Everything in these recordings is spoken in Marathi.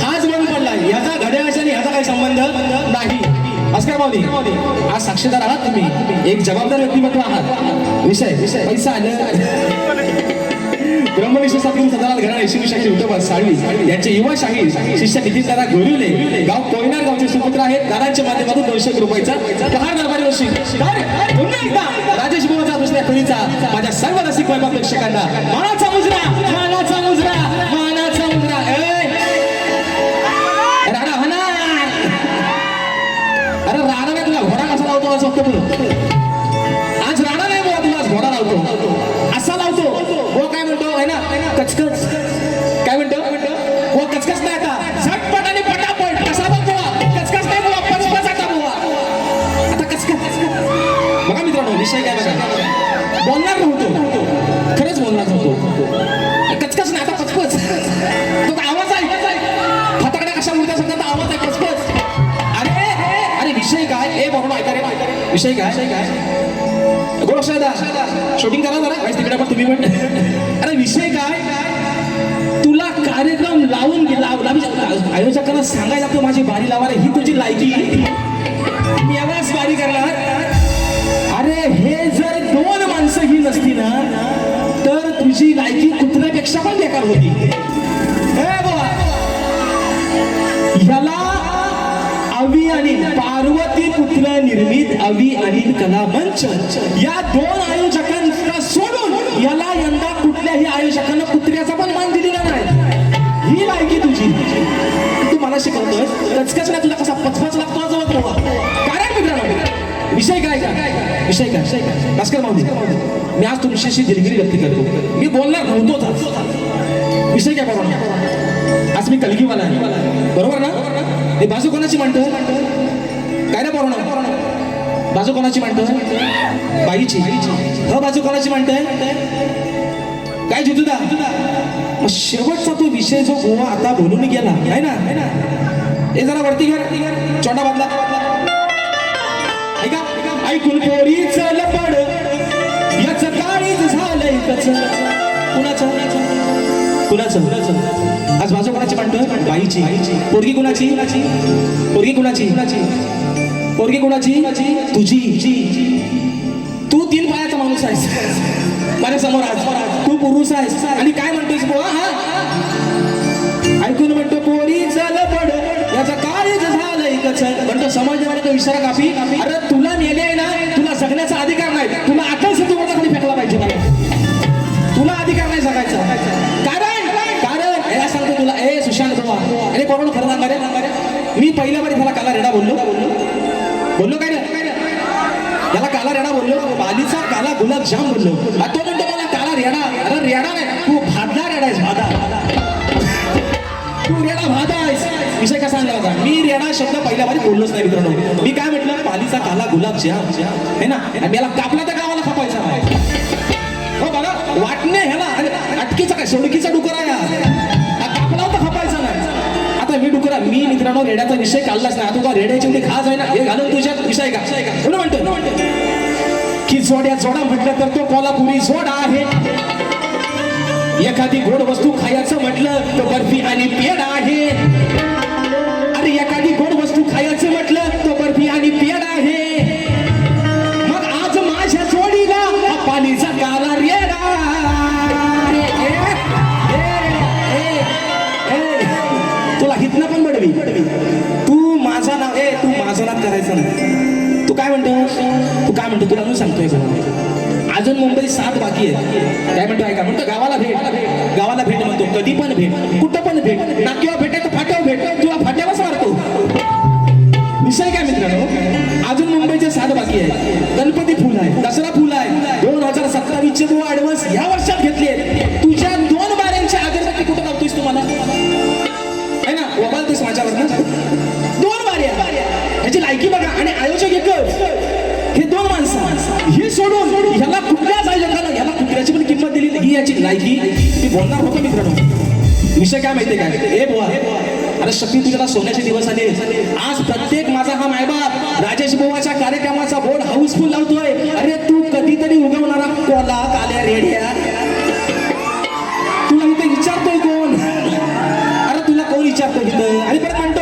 हाच बंद पडलाय. याचा घड्याळाशी आणि ह्याचा काही संबंध नाही. अस्कर भाऊनी आज साक्षीदार आहात तुम्ही, एक जबाबदार व्यक्तिमत्व आहात. विषय पैसा आलं ब्रह्मविष्णू सातवी सदालाल घराणे ईश्वरी शाही विठोबा साळवी यांचे युवा शाही शिष्य नितीन दादा गोरिवले गाव कोयनार गावचे सुपुत्र आहेत. दादांच्या माध्यमातून 200 रुपयाचा पहार दरबारी वर्षी पुन्हा एकदा राजेश भाऊचा दुसऱ्या फळीचा माझ्या सर्व रसिक वैभव प्रेक्षकांना मानाचा मुजरा मानाचा मुजरा मानाचा मुजरा. राणा हना अरे राणा नाही तुला घोडा कसा लावतो आज फक्त आज राणा नाही बुवा तुला आज घोडा लावतो असा लावतो. हो काय म्हणतो आहे ना कचकच काय म्हणतो हो कचकच नाही आता झटपट आणि पटापट कसा बघ बुवा कचकच नाही बुवा पचपच आता बुवा आता कचकच. बघा मित्रांनो विषय काय बघा बोलणार नव्हतो खरंच बोलणार नव्हतो कचकच नाही आता पचपच तो आवाज आहे फटाकडा कशा मुर्द्या सांगतात आवाज आहे पचपच. अरे अरे विषय काय ए बरोबर ऐका रे विषय काय शूटिंग करा जरा तिकडे पण तुम्ही पण. अरे विषय काय तुला कार्यक्रम लावून आयोजकांना सांगायला लागतो माझी बारी लावायला ही तुझी लायकी मी आवाज बारी करणार. अरे हे जर 2 माणसं ही नसती ना तर तुझी लायकी कुत्र्यापेक्षा पण बेकार होती. ह्याला अवी अनिल पार्वती पुत्र निर्मित अवी अनिल कला मंच या 2 आयोजकांना सोडून याला यंदा कुठल्याही आयोजकांना कुत्र्याचा पण मान दिलेला नाही. ही लायकी तुझी तू मला शिकवतोय कचकच नाही तुला कसा पचपच लागतो जवळ कारण मित्रांनो विषय काय विषय काय भास्कर माऊली मी आज तुमच्याशी दिलगिरी व्यक्त करतो. मी बोलणार नव्हतोच. विषय काय बरोबर आज मी कलगीवाला आहे बरोबर ना. हे बाजू कोणाची म्हणतो काय ना बरोबर बाजू कोणाची म्हणतोय बाईची ह बाजू कोणाची म्हणतोय काय जितूदा. मग शेवटचा तो विषय जो गोवा आता बोलून गेला आहे ना हे जरा वरती घ्या चोंडा बांधला ऐका ऐकून पोरी चल पड याच काळीच झालंय कच कुणाचं आज बाजू कोणाची म्हणतोय बाईची. पोरगी कुणाची पोरगी कुणाची तुझी. तू 3 पायाचा माणूस आहेस माझ्या समोर आज तू पुरुष आहेस आणि काय म्हणतोयस बुवा हा ऐकून म्हणतो पोरी चल पड याचा काळीच झालंय कच म्हणतो समाजामध्ये तो इशारा कापी. अरे तुला मेले आहे ना तुला जगण्याचा अधिकार नाही तुला आठवण तू माझा खाली फेकला पाहिजे तुला अधिकार नाही जगायचा. कारण याला सांगतो तुला ए सुशांत बुवा अरे कोण खरं सांगा रे मी पहिल्या बारी त्याला काला रेडा बोललो काय रे याला काला रेडा बोललो बालीचा काला गुलाबजाम बोललो. तो म्हणतो मला काला रेडा. अरे रेडा नाही तू भादला रेडा आहेस तू रेडा भादा आहेस. विषय कसा आणला होता मी रेडा शब्द पहिल्या बारी बोललोच नाही मित्रांनो. मी काय म्हटलं बालीचा काला गुलाबजाम है ना आणि याला कापला तर गावाला खपायचा हो बघा वाटणे ह्याला अटकीचा काय सोडकीचा डुकरा या कापला तर खपायचा नाही. आता मी डुकरा मी मित्रांनो रेड्याचा विषय काढलाच नाही. आता रेड्याची एवढी खास आहे ना हे घालून तुझ्यात विषय का म्हणतो की जोडा म्हटलं तर तो कोल्हापुरी जोडा आहे. एखादी गोड वस्तू खायचं म्हटलं तो बर्फी आणि पेढा आहे. अरे एखादी गोड वस्तू खायचं म्हटलं तो बर्फी आणि पेढा आहे. मग आज माझ्या जोडीला पाणीचा काला रेडा. तुला हितनं पण बडवी तू माझा नाव तू माझं नाव करायचं नाही. तू काय म्हणतो तुला मी सांगतोय अजून मुंबईत 7 बाकी आहे. काय म्हणतो ऐका म्हणतो गावाला भेट म्हणतो कधी पण भेट कुठं पण भेट नाक्यावर भेटे तर फाट्यावर भेट तुला फाट्यावरच मारतो. विषय काय मित्रांनो अजून मुंबईचे 7 बाकी आहे. गणपती फुल आहे दसरा फुल आहे 2027चे बुवा ऍडव्हान्स या वर्षात घेतले. तुझ्या 2 बाऱ्यांच्या अगरबत्ती कुठं लावतोयस तुम्हाला है ना वबालतोस माझ्यावर ना 2 बाऱ्या ह्याची लायकी बघा. आणि आयोजक एकच हे 2 माणसं ही सोडून ह्याला कुठल्याच आयोजकाला ह्याला कुत्र्याची पण किंमत दिली ही याची लायकी ती बोलणार होतो मित्रांनो. विषय काय माहितीये काय हे बुवा अरे शक्ती तुझ्याला सोन्याचे दिवस आले. आज प्रत्येक माझा हा मायबाप राजेश बुवाच्या कार्यक्रमाचा बोर्ड हाऊसफुल लावतोय. अरे तू कधीतरी उगवणारा कोला काल्या रेड्या तुला इथे विचारतोय कोण. विचारतो इथं आणि परत म्हणतो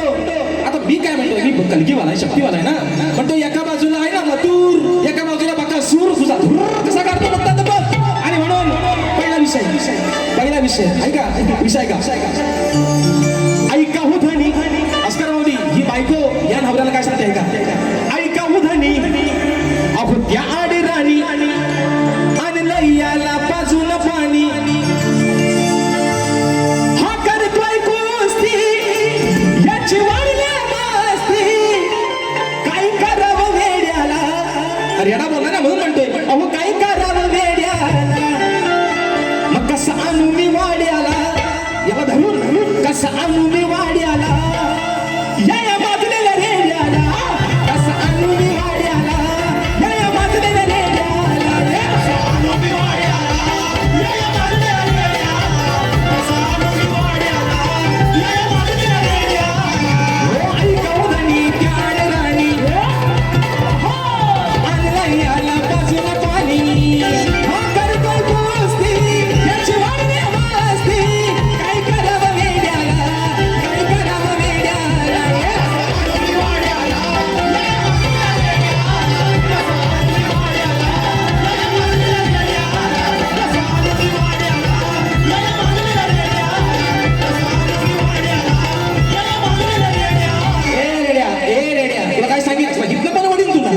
आता मी काय म्हणतो मी कलगीवाला आहे शक्तीवाला आहे ना म्हणतो एका बाजूला आहे ना मथुर एका बाजूला बकासूर तुझा धुर्र कसा काढतो बघतात बघ आणि म्हणून पहिला विषय ऐका विषय का ऐका हो धनी अस्कर माऊली ही बायको या नवऱ्याला काय सांगते ऐका ऐका हो धनी अहो त्या आडी राणी आणि लैयाला बाजून पाणी हा करतोय कुस्ती याची वाढल्या मस्ती काय करावं वेड्याला अरे येडा बोलला ना म्हणून म्हणतोय अहो काय करावं वेड्याला मग कसं आणू मी वाड्याला याला धरून कसं आणू मी वाड्याला या बाजूला रेड्याला कसं आणू मी वाड्याला या बाजूला रेड्याला कसं आणू मी वाड्याला या बाजूला रेड्याला कसं आणू मी वाड्याला या बाजूला रेड्याला हो ऐका उधणी त्याड राणी हो आणलं याला बाजूला पाणी हा करतोय कुस्ती याची वाढली मस्ती काय करावं वेड्याला काय करावं वेड्याला तुला काय सांगितलं इथलं पण वडील तुला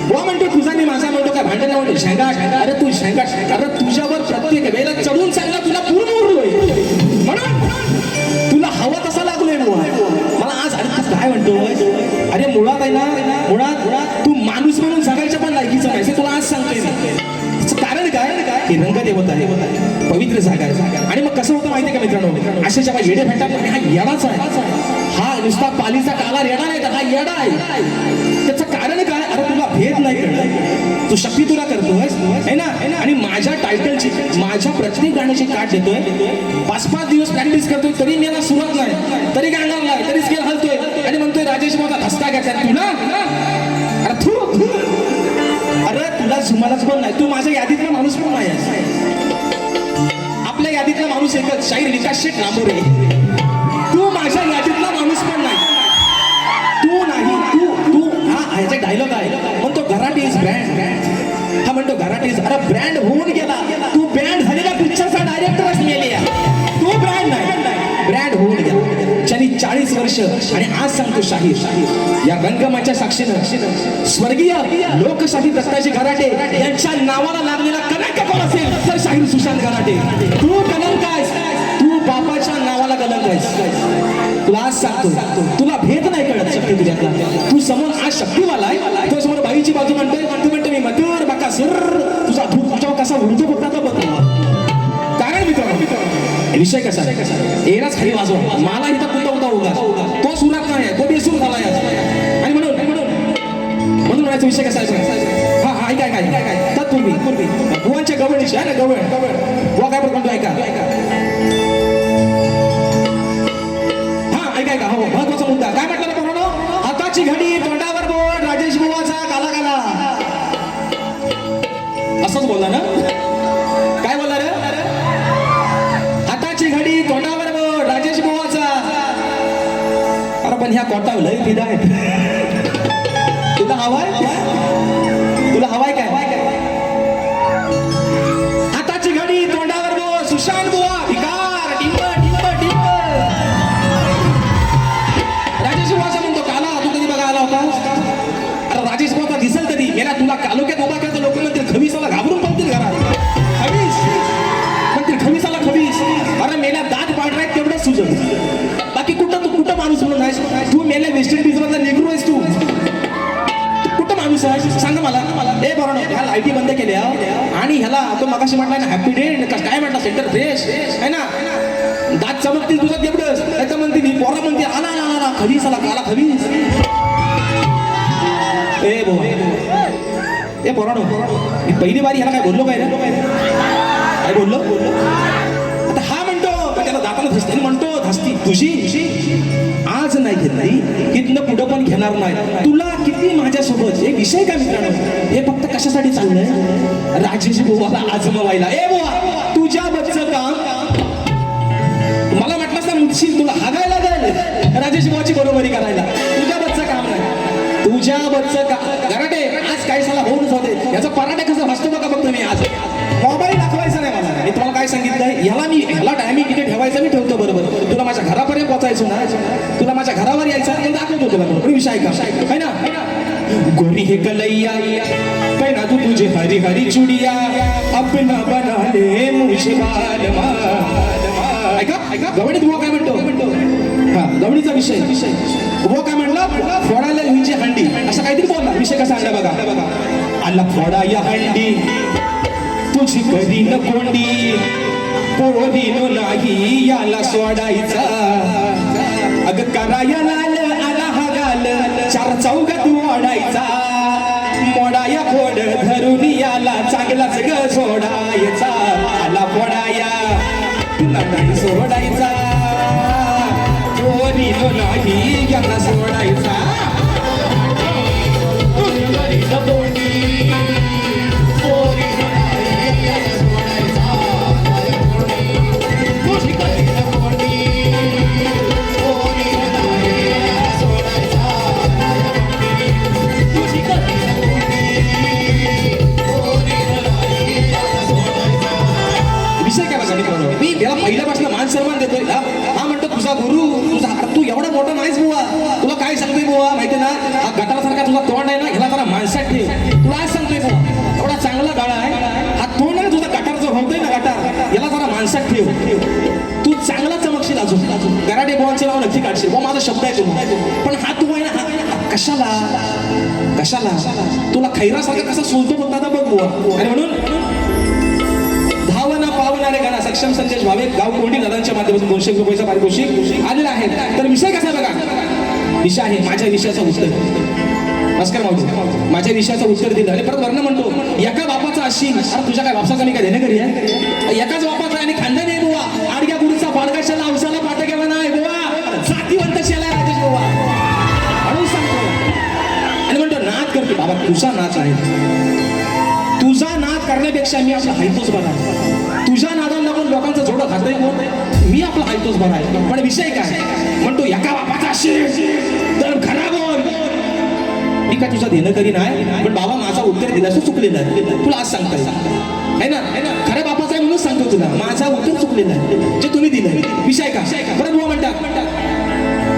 बुवा म्हणतो तुझा मी माझा म्हणतो काय भांडण म्हणतो शेंगा अरे तू शेंगा अरे तुझ्यावर प्रत्येक वेळेला चढून सांगला तुला पूर्ण उरलोय म्हणून तुला हवा तसा लागलोय बुवा मला आज अरे तू काय म्हणतो अरे मुळात आहे ना मुळात तू माणूस म्हणून जगायच्या पण लायकीचं नाही हे तुला आज सांगतोय त्याचं कारण काय हे रंगदेवता आहे पवित्र जागा आहे आणि मग कसं होतं माहितीये का मित्रांनो असे जेव्हा येडे भेटतात हा येडाच आहे हा नुसता पालीचा काला येडा नाही हा येडा आहे त्याचं कारण काय अरे तुला भेद नाही कळलं तू शक्ती तुला करतोय है ना आणि माझ्या टायटलची माझ्या प्रत्येक गाण्याची काट देतोय 5-5 दिवस प्रॅक्टिस करतोय तरी मला सुरुवात नाही तरी गाणार नाही तरी स्केल हलतोय आणि म्हणतोय राजेश माझा धसका घ्यायचा तुला अरे तू अरे तुला झुमालाच पण नाही तू माझ्या यादीतला माणूस पण नाही आपल्या यादीतला माणूस एकच शाहीर विकास शेठ लांबोरे तू माझ्या यादीतला माणूस पण नाही तू नाही तू हा ह्याचा डायलॉग आहे म्हणतो घराटी इज ब्रँड हा म्हणतो घराटी इज अरे ब्रँड होऊन गेला तू ब्रँड झालेला पिक्चरचा डायरेक्टरच मेले तू ब्रँड नाही ब्रँड होऊन गेला ज्यांनी 40 वर्ष आणि आज सांगतो शाहीर या रंगमाच्या साक्षीनं स्वर्गीय लोकशाही दत्ताजी घराटे यांच्या नावाला लागलेला कलंक कोण असेल तर शाहीर सुशांत घराटे तू कलंक आहेस तू बापाच्या नावाला कलंक आहेस तुला आज सांगतो तुला भेद नाही कळत शक्ती तुझ्यातला तू समोर आज शक्तीवाला आहे तो समोर बाईची बाजू म्हणतोय तू म्हणतो मी मधुर बाका सर तुझा धूप तुझ्यावर कसा उडतो बघता बघ कारण मित्र विषय कसा एराच खाली वाजवा मला इथं कुठं होता उगा तो सुरात नाही तो बेसूर झाला आणि म्हणून म्हणायचा विषय कसा आहे हा हा काय तत्पूर्वी बुवांच्या गवळीशी आहे ना गवळ बुवा काय म्हणतो ऐका हा ऐका हो महत्वाचा मुद्दा काय म्हटलं ना बरोबर हाताची घडी तोंडावर बोट राजेश बुवाचा काला काला असंच बोलला ना काय बोलला रे हाताची घडी तोंडावर बोट राजेश बुवाचा अरे पण ह्या कोटा लय फिदा आहे तुला हवाय काय हाताची घडी तोंडावर बोट सुशांत बुवा भिकार टिंब राजेश बुवाचा म्हणतो काला तू कधी बघा आला होता अरे राजेश बुवाचा दिसेल कधी मेला तुला कालोक्यात उभा केला लोक म्हणतील खवीसाला घाबरून पाहतील घरात खवीस म्हणतील खवीसाला खवीस अरे मेला दात पाडराय तेवढंच सुजत बाकी कुठं माणूस म्हणून आहेस तू मेल्या वेस्ट इंडिज मधला निग्रो आहेस तू कुठं माणूस आहे सांग मला ए बरोबर ह्या लाईटी बंद केल्या आणि ह्याला तो मगाशी म्हटला ना हॅपी डे काय म्हटला सेंटर फ्रेश आहे ना दात चमकतील तुझं तेवढंच त्याचं म्हणते ती पोरा म्हणते आला खवीस आला काला खवीस ए पोरानो मी पहिली बारी ह्याला काय बोललो काय बोललो आता हा म्हणतो त्याला दाताला धसते म्हणतो धसती तुझी आज नाही घेतली इथनं पुढं पण घेणार नाही तुला किती माझ्यासोबत एक विषय काय मित्रांनो हे फक्त कशासाठी चाललंय राजेश बुवाला आजमवायला ए बुवा तुझ्या बच्चं काम मला म्हटलं ना मुदशील तुला हागायला राजेश बुवाची बरोबरी करायला. तुझ्या बच्चं काम नाही, तुझ्या बच्चं का गराटे आज काही साला होऊनच होते. याचा पराठे कसं भासतो बघा बघतो मी आज. मोबाईल दाखवायचा नाही मला. मी तुम्हाला काय सांगितलंय, ह्याला टायमिंग इथे ठेवायचा मी ठेवतो बरोबर. तुला माझ्या घरापर्यंत पोहोचायचो ना, तुला माझ्या घरावर यायचा मी दाखवतो तुला बरोबर. विषय का है ना. गोरी हे कलैया पहना तू तुझे हरी हरी चुडिया अपना बना ले मुझे बालमा. ऐका ऐका गवडीत बुवा काय म्हणतो. हा गवडीचा विषय बुवा काय म्हणला, फोडायला हिंची हंडी असं काहीतरी बोलला. विषय कसा आणला बघा. आला फोडा या हंडी तुझी कधी न कोंडी पोरीनो नाही याला सोडायचा. अग कराया लाल आला हा गाल चार चौघात मोडायचा. मोडाया फोड धरून याला चांगलाच ग सोडायचा. आला फोडाया तुला नाही सोडायचा. पोरीनो नाही याला सोडायचा. मी याला पहिल्यापासून मान सन्मान देतोय. हा म्हणतो तुझा गुरु तुझा. तू एवढा मोठा नाहीस बुवा. तुला काय सांगतोय बुवा माहिती ना, हा गटारासारखा तुझा तोंड आहे ना, ह्याला जरा माणसात ठेव. तुला आज सांगतोय बुवा एवढा चांगला गाळा आहे हा तोंड आहे तुझा गटारचं होतोय ना गटार, याला जरा माणसात ठेव. तू चांगला चमकशील अजून. गराडे बुवांचे नाव नक्की काढशील बुवा, माझा शब्द आहे तुला. पण हा तू आहे ना कशाला कशाला तुला खैरासारखा कसा सोलतो बघता बघ बुवा. आणि म्हणून धावना पावणारे गाणं सक्षम संदेश भावे गाव कोंडी दादांच्या माध्यमातून 200 रुपयाचा पारितोषिक आलेला आहे. तर विषय कसा बघा, विषय आहे माझ्या विषयाचं उत्तर. नमस्कार मावजी, माझ्या विषयाचं उत्तर दिलं आणि परत वर्ण म्हणतो एका बापाचा अशी. अरे तुझ्या काय बापसाचा मी काय देणे करी आहे. एकाच बापाचा आणि खांदा नाही बुवा. आडग्या गुरुचा बाळगाशाला औसाला पाठ घ्यावा नाही बुवा. जातीवंत शेला राजेश बुवा म्हणून सांगतो. आणि म्हणतो नाद करतो बाबा तुझा नाच आहे. तुझा नाद करण्यापेक्षा मी आपला हायतोच बरा. तुझ्या नादाला लागून लोकांचं जोडं खातोय मी आपला हायतोच बरा आहे. पण विषय काय म्हणतो एका बापाचा असेल तर खरा बोल. मी काय तुझा देणं करी नाही, पण बाबा माझा उत्तर दिला असं चुकलेला आहे. तुला आज सांगताय है ना, खऱ्या बापाचा आहे म्हणून सांगतो तुला माझा उत्तर चुकलेला आहे जे तुम्ही दिलंय. विषय का परत बुवा म्हणतात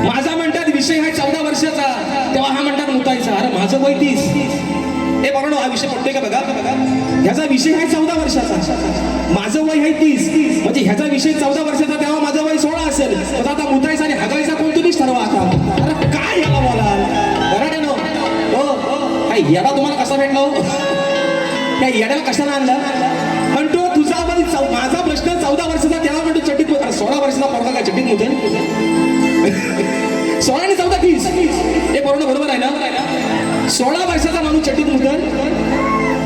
माझा म्हणतात विषय आहे 14 वर्षाचा. तेव्हा हा म्हणतात मुतायचा. अरे माझं वय 30. हे बरोबर हा विषय पडतोय का बघा. ह्याचा विषय आहे 14 वर्षाचा, माझं वय आहे 30. म्हणजे ह्याचा विषय 14 वर्षाचा तेव्हा माझं वय 16 असेल. आता मुतायचा आणि हगायचा कोण तुम्हीच ठरवा आता. अरे काय याला बोला बरं नो हो काय याला तुम्हाला कसा भेटला हो. त्या येड्याला कशाला आणलं म्हणतो तुझा वय माझा प्रश्न 14 वर्षाचा तेव्हा म्हणतो चटीत. 16 वर्षाचा पोरगा काय चटीत मुतेल. 16 आणि 14 30 हे बरोबर आहे ना. 16 वर्षाचा माणूस चटीत मुतल.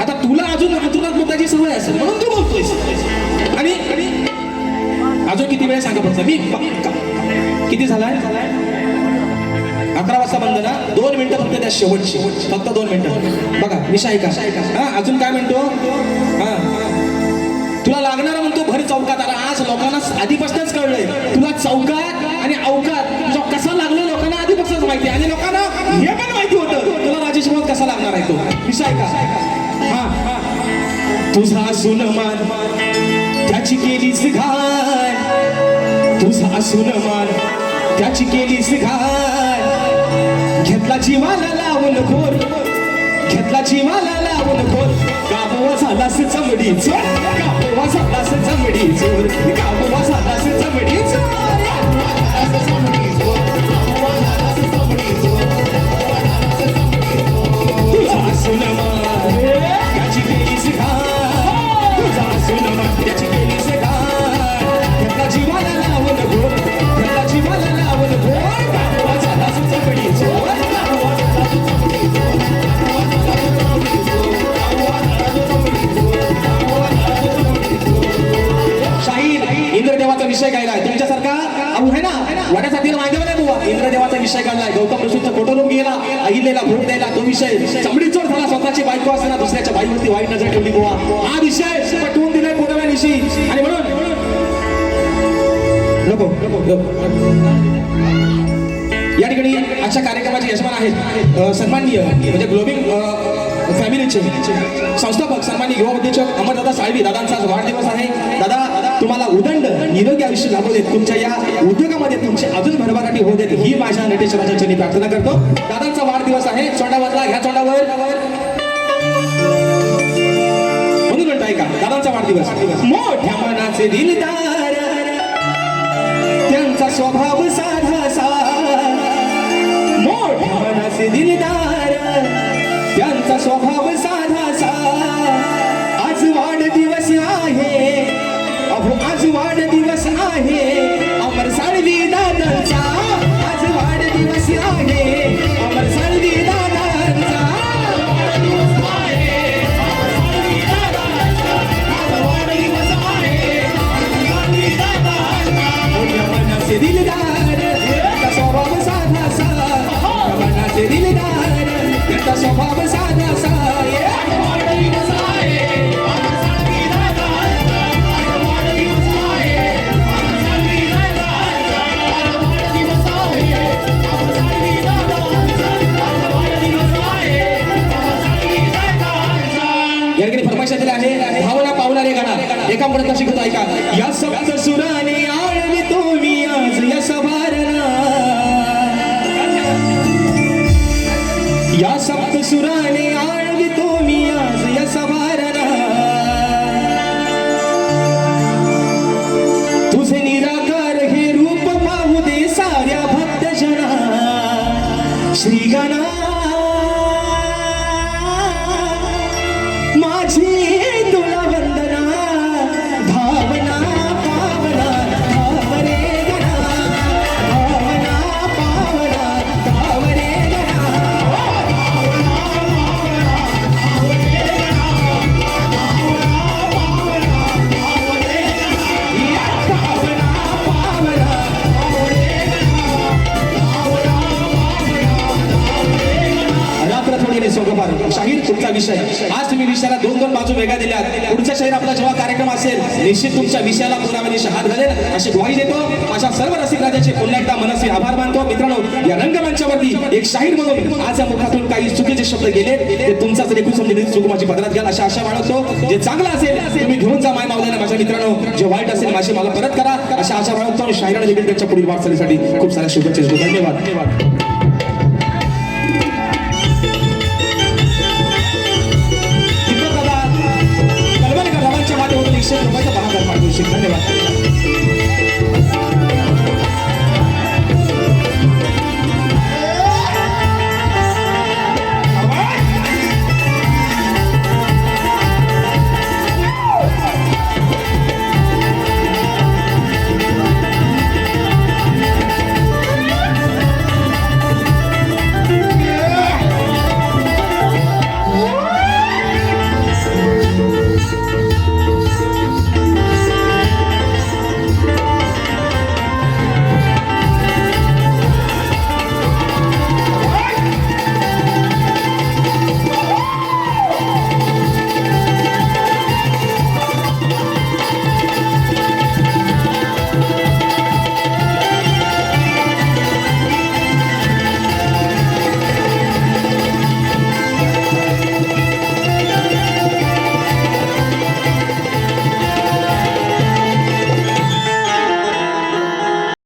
आता तुला अजून अंतुरात मुताची सवय असेल म्हणून तू बोलतोयस. आणि अजून किती वेळ सांगा फक्त. मी किती झालाय 11 वाजता बंद ना. 2 मिनिटं फक्त त्या शेवटची फक्त 2 मिनिटं बघा. विषय का हा अजून काय म्हणतो. हा तुला लागणारा म्हणतो भर चौकात. आला आज लोकांना आधीपासूनच कळलंय तुला चौकात आणि अवकात तुझा कसा लागलो लोकांना आधीपासूनच माहिती. आणि लोकांना हे पण माहिती होतं तुला राजेश भाऊ कसा लागणार आहे तो. विषय का हा तुझा सुनमान त्याची केलीस घाण. तुझा सुनमान त्याची केलीस घाण. घेतला जीवाला लावून खोर. घेतला जीवाला लावून खोर. गाबवा झालास चमडी चोर. गाबवा झालास चमडी चोर. गाबवा झालास चमडी चोर. तुझा सुनमान त्याची केलीस घाण. तुझा सुनमान त्याची केलीस घाण. घेतला जीवाला लावून खोर. घेतला जीवाला लावून खोर. गाबवा झालास चमडी चोर. इंद्रदेवाचा विषय काढलाय तुमच्यासारखा अबू है ना वाड्यासाठी माहिती नाही बुवा. इंद्रदेवाचा विषय काढलाय. गौतम ऋषीचा फोटो लोक गेला अहिलेला भोट द्यायला तो विषय. चमडी चोर झाला. स्वतःची बायको असताना दुसऱ्याच्या बाईवरती वाईट नजर ठेवली बुवा. हा विषय पटवून दिलाय पुनव्या दिवशी. आणि म्हणून नको या ठिकाणी अशा कार्यक्रमाचे यजमान आहेत सन्माननीय म्हणजे ग्लोबिंग फॅमिलीचे संस्थापक सन्माननीय युवा उद्योजक अमरदादा साळवी. दादांचा आज वाढदिवस आहे. दादा तुम्हाला उदंड निरोगी आयुष्य लाभू देत, तुमच्या या उद्योगामध्ये तुमची अजून भरभराटी होऊ देत ही माझ्या नटेश्वराच्या चरणी प्रार्थना करतो. दादांचा वाढदिवस आहे. चोंडावरला घ्या चोंडावर म्हणून म्हणताय का दादांचा वाढदिवस. मोठ्या मनाचे दिलदार त्यांचा स्वभाव साधासा, मोठ्या मनाचे दिलदार त्यांचा स्वभाव साधासा. आज वाढदिवस आहे, अहो आज वाढदिवस आहे अमर साळवी दादांचा. आज वाढदिवस आहे अमर साळवी दादांचा. मनाचे दिलदार त्याचा स्वभाव साधासा, मनाचे दिलदार त्याचा स्वभाव साधासा. या ठिकाणी फरमाईश दिली आहे भावना पावणारे गाणं एका पर्यंत शिकवतो ऐका. या सप्त सुराने आळवी तुम्ही आज यश भारना, या सप्त सुराने आळवी तुम्ही आज यश भारना. तुझे निराकार हे रूप पाहू दे साऱ्या भक्तजना. श्रीगणा माझी तुला वंदना, भावना पावना भावरे गणा, भावना पावना भावरे गणा. रात्र थोडी सोगोपार शाहीर तुमचा विषय. आज तुम्ही विषयाला दोन दोन बाजू वेगळ्या दिल्यात. पुढच्या शाहीर आपला जेव्हा कार्यक्रम असेल निश्चित तुमच्या विषयाला पुराव्याने हात घालेल अशी ग्वाही देतो. माझ्या सर्व रसिक राजाचे पुन्हा एकदा मनस्वी आभार मानतो. मित्रांनो या रंगमंचावरती एक शाहीर म्हणून आज या मुखातून काही चुकीचे शब्द गेले ते तुमचाच लेखून समजून चूक माझी पदरात घ्याल अशा आशा बाळगतो. जे चांगलं असेल तुम्ही घेऊन जा माय मावल्याने माझ्या मित्रांनो, जे वाईट असेल माझी मला परत करा अशा आशा बाळगतो. आणि शाहिराने देखील त्यांच्या पुढील वाटचालीसाठी खूप साऱ्या शुभेच्छा देतो. धन्यवाद. धन्यवाद. धन्यवाद.